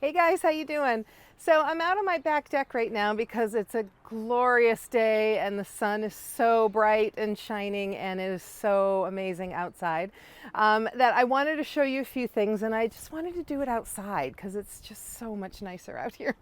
Hey guys, how you doing? So I'm out on my back deck right now because it's a glorious day and the sun is so bright and shining and it is so amazing outside that I wanted to show you a few things, and I just wanted to do it outside because it's just so much nicer out here.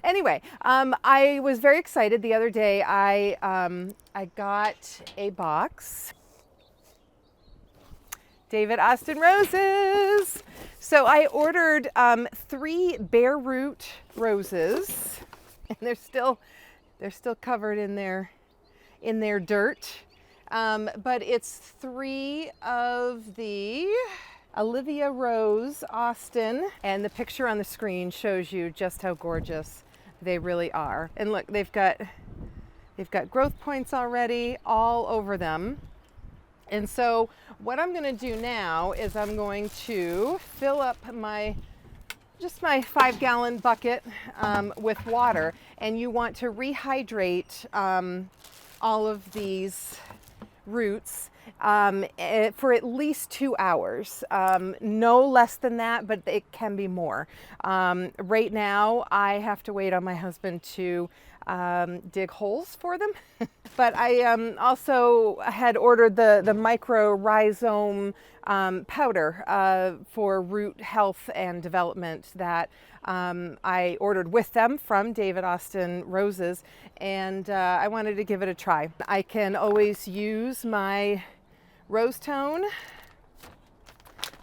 Anyway, I was very excited the other day. I got a box. David Austin roses. So I ordered 3 bare root roses, and they're still covered in their dirt. But it's 3 of the Olivia Rose Austin, and the picture on the screen shows you just how gorgeous they really are. And look, they've got growth points already all over them. And so what I'm going to do now is I'm going to fill up my 5-gallon bucket with water, and you want to rehydrate all of these roots for at least 2 hours. No less than that, but it can be more. Right now, I have to wait on my husband to dig holes for them. But I also had ordered the micro rhizome powder for root health and development that I ordered with them from David Austin Roses, and I wanted to give it a try. I can always use my Rose Tone,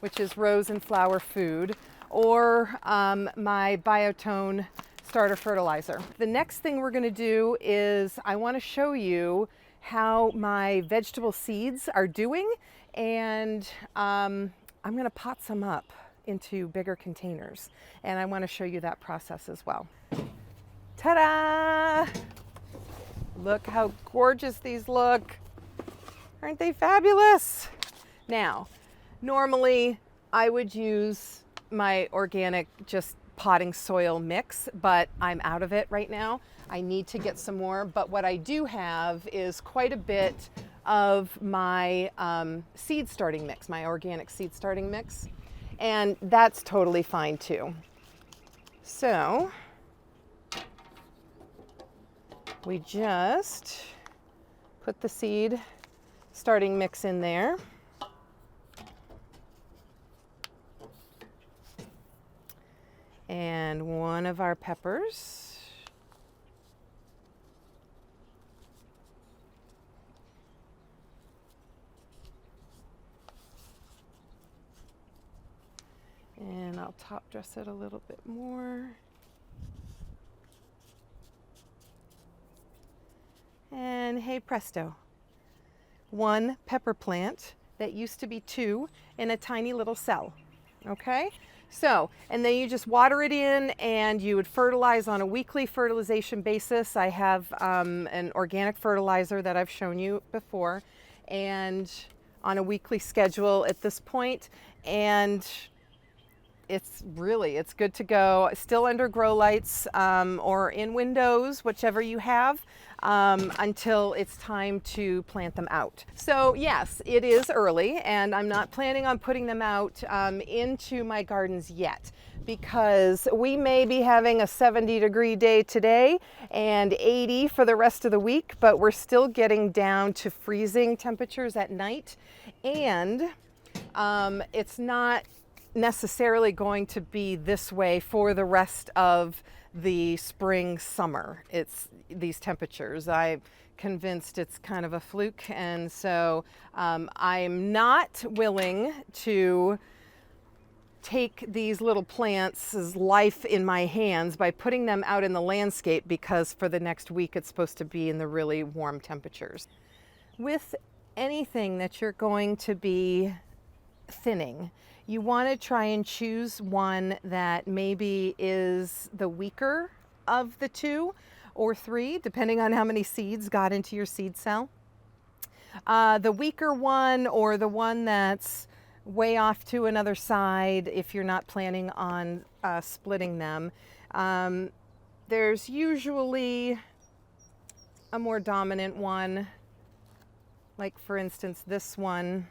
which is rose and flower food, or my Biotone starter fertilizer. The next thing we're going to do is I want to show you how my vegetable seeds are doing, and I'm going to pot some up into bigger containers, and I want to show you that process as well. Ta-da! Look how gorgeous these look. Aren't they fabulous? Now, normally I would use my organic just potting soil mix, but I'm out of it right now. I need to get some more, but what I do have is quite a bit of my seed starting mix, my organic seed starting mix, and that's totally fine too. So we just put the seed starting mix in there. And one of our peppers. And I'll top dress it a little bit more. And hey presto, 1 pepper plant that used to be 2 in a tiny little cell. Okay? So, and then you just water it in, and you would fertilize on a weekly fertilization basis. I have an organic fertilizer that I've shown you before, and on a weekly schedule at this point, and it's good to go. Still under grow lights or in windows, whichever you have, until it's time to plant them out. So yes, it is early, and I'm not planning on putting them out into my gardens yet, because we may be having a 70-degree day today and 80 for the rest of the week, but we're still getting down to freezing temperatures at night, and it's not necessarily going to be this way for the rest of the spring summer. It's these temperatures. I'm convinced it's kind of a fluke, and so I'm not willing to take these little plants' life in my hands by putting them out in the landscape, because for the next week it's supposed to be in the really warm temperatures. With anything that you're going to be thinning, you want to try and choose one that maybe is the weaker of the 2 or 3, depending on how many seeds got into your seed cell. The weaker one, or the one that's way off to another side if you're not planning on splitting them. There's usually a more dominant one, like for instance this one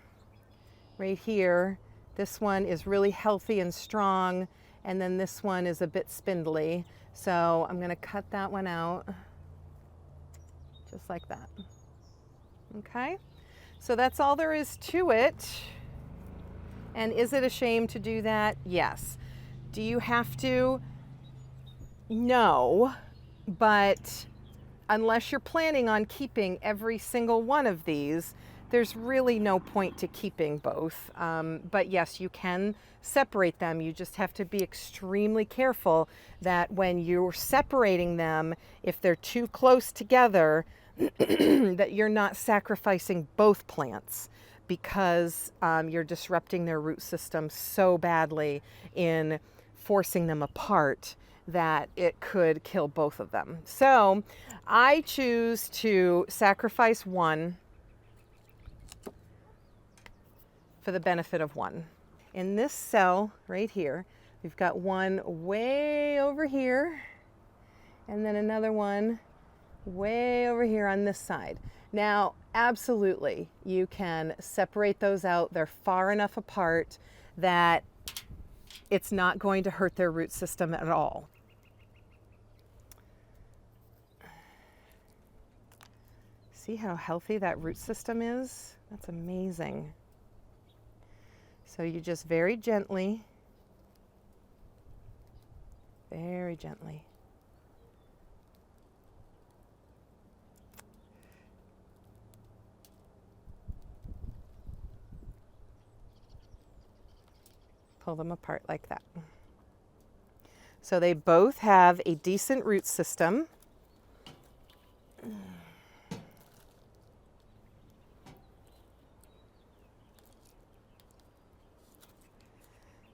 right here. This one is really healthy and strong, And then this one is a bit spindly. So I'm gonna cut that one out, just like that. Okay, so that's all there is to it. And is it a shame to do that? Yes. Do you have to? No, but unless you're planning on keeping every single one of these, there's really no point to keeping both. But yes, you can separate them. You just have to be extremely careful that when you're separating them, if they're too close together, that you're not sacrificing both plants, because you're disrupting their root system so badly in forcing them apart that it could kill both of them. So I choose to sacrifice one for the benefit of one. In this cell right here, we've got one way over here, and then another one way over here on this side. Now, absolutely, you can separate those out. They're far enough apart that it's not going to hurt their root system at all. See how healthy that root system is? That's amazing. So you just very gently, pull them apart like that. So they both have a decent root system.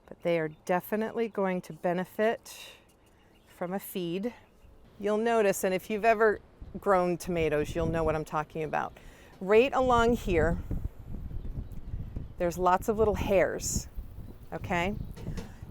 But they are definitely going to benefit from a feed. You'll notice, and if you've ever grown tomatoes, you'll know what I'm talking about. Right along here, there's lots of little hairs. Okay,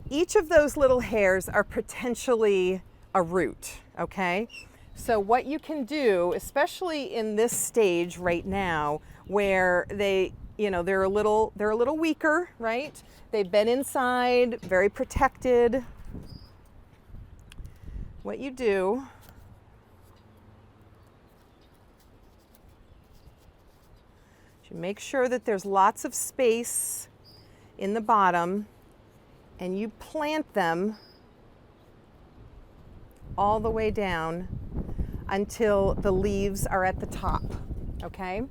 each of those little hairs are potentially a root. Okay, so what you can do, especially in this stage right now, where they're a little weaker, right? They've been inside, very protected. What you do is you make sure that there's lots of space in the bottom, and you plant them all the way down until the leaves are at the top, okay?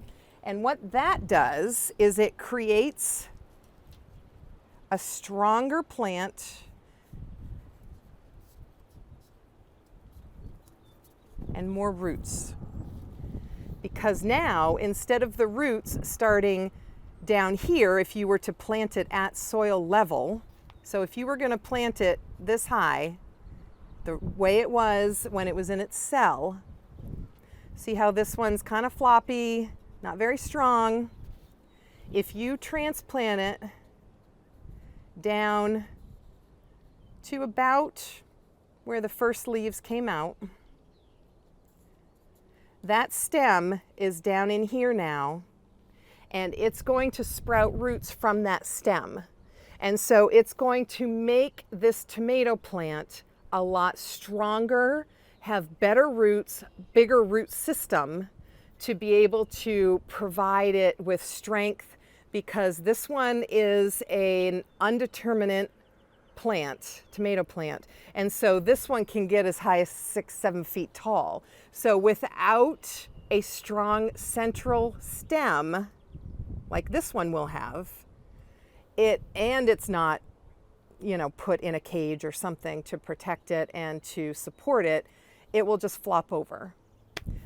And what that does is it creates a stronger plant and more roots. Because now, instead of the roots starting down here, if you were to plant it at soil level, so if you were going to plant it this high, the way it was when it was in its cell, see how this one's kind of floppy, not very strong. If you transplant it down to about where the first leaves came out, that stem is down in here now, and it's going to sprout roots from that stem. And so it's going to make this tomato plant a lot stronger, have better roots, bigger root system to be able to provide it with strength, because this one is an undeterminate plant, tomato plant. And so this one can get as high as 6-7 feet tall. So without a strong central stem, like this one will have, it's not, put in a cage or something to protect it and to support it, it will just flop over.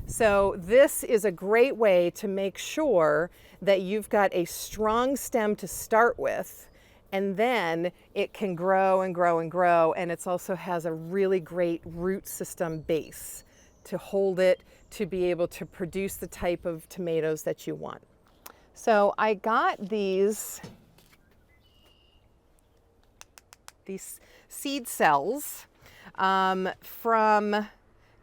So this is a great way to make sure that you've got a strong stem to start with, and then it can grow and grow and grow, and it also has a really great root system base to hold it to be able to produce the type of tomatoes that you want. So I got these seed cells from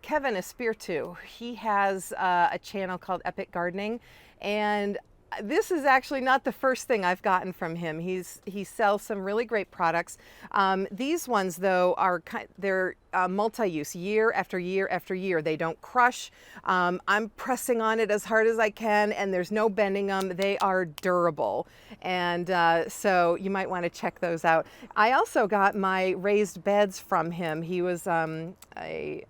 Kevin Espiritu. He has a channel called Epic Gardening, and this is actually not the first thing I've gotten from him. He sells some really great products. These ones though are they're multi-use, year after year after year. They don't crush. I'm pressing on it as hard as I can, and there's no bending them. They are durable, and so you might want to check those out. I also got my raised beds from him. He was a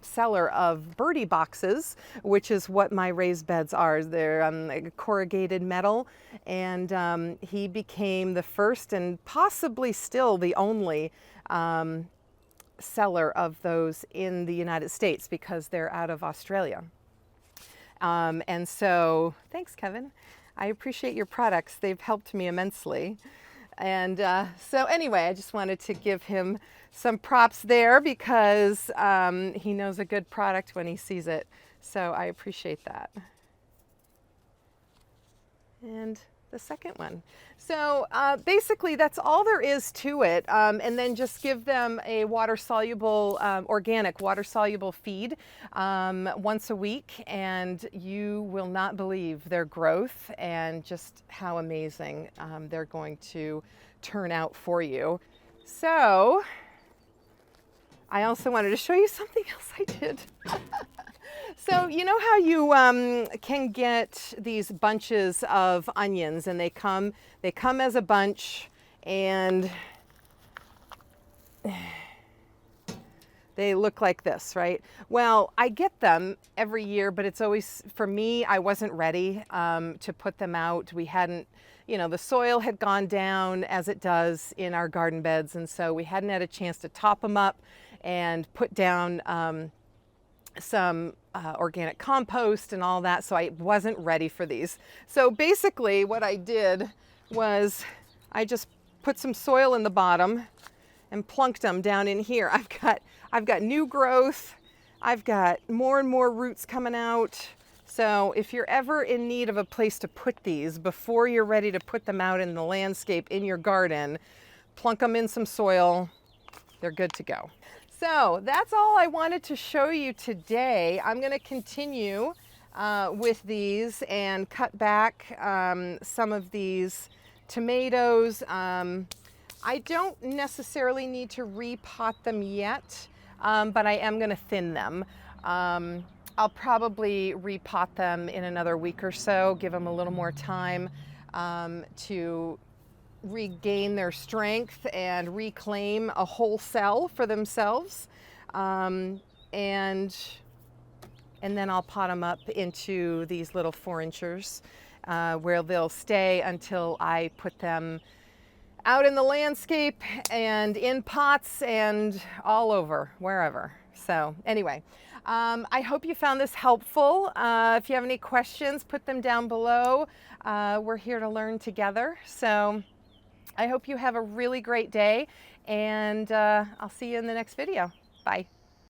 seller of birdie boxes, which is what my raised beds are. They're like corrugated metal, and he became the first and possibly still the only seller of those in the United States, because they're out of Australia. And so thanks, Kevin. I appreciate your products. They've helped me immensely. And so anyway, I just wanted to give him some props there, because he knows a good product when he sees it. So I appreciate that. And the second one. So basically that's all there is to it. And then just give them a water-soluble, organic water-soluble feed once a week, and you will not believe their growth and just how amazing they're going to turn out for you. So I also wanted to show you something else I did. So you know how you can get these bunches of onions, and they come as a bunch, and they look like this, right? Well, I get them every year, but it's always, for me, I wasn't ready to put them out. We hadn't, you know, the soil had gone down as it does in our garden beds, and so we hadn't had a chance to top them up and put down some organic compost and all that, so I wasn't ready for these. So basically what I did was I just put some soil in the bottom and plunked them down in here. I've got new growth. I've got more and more roots coming out. So if you're ever in need of a place to put these before you're ready to put them out in the landscape in your garden, plunk them in some soil. They're good to go. So that's all I wanted to show you today. I'm going to continue with these and cut back some of these tomatoes. I don't necessarily need to repot them yet, but I am going to thin them. I'll probably repot them in another week or so, give them a little more time to regain their strength and reclaim a whole cell for themselves, and then I'll pot them up into these little 4-inchers where they'll stay until I put them out in the landscape and in pots and all over, wherever. So anyway, I hope you found this helpful. If you have any questions, put them down below. We're here to learn together. So I hope you have a really great day, and I'll see you in the next video. Bye.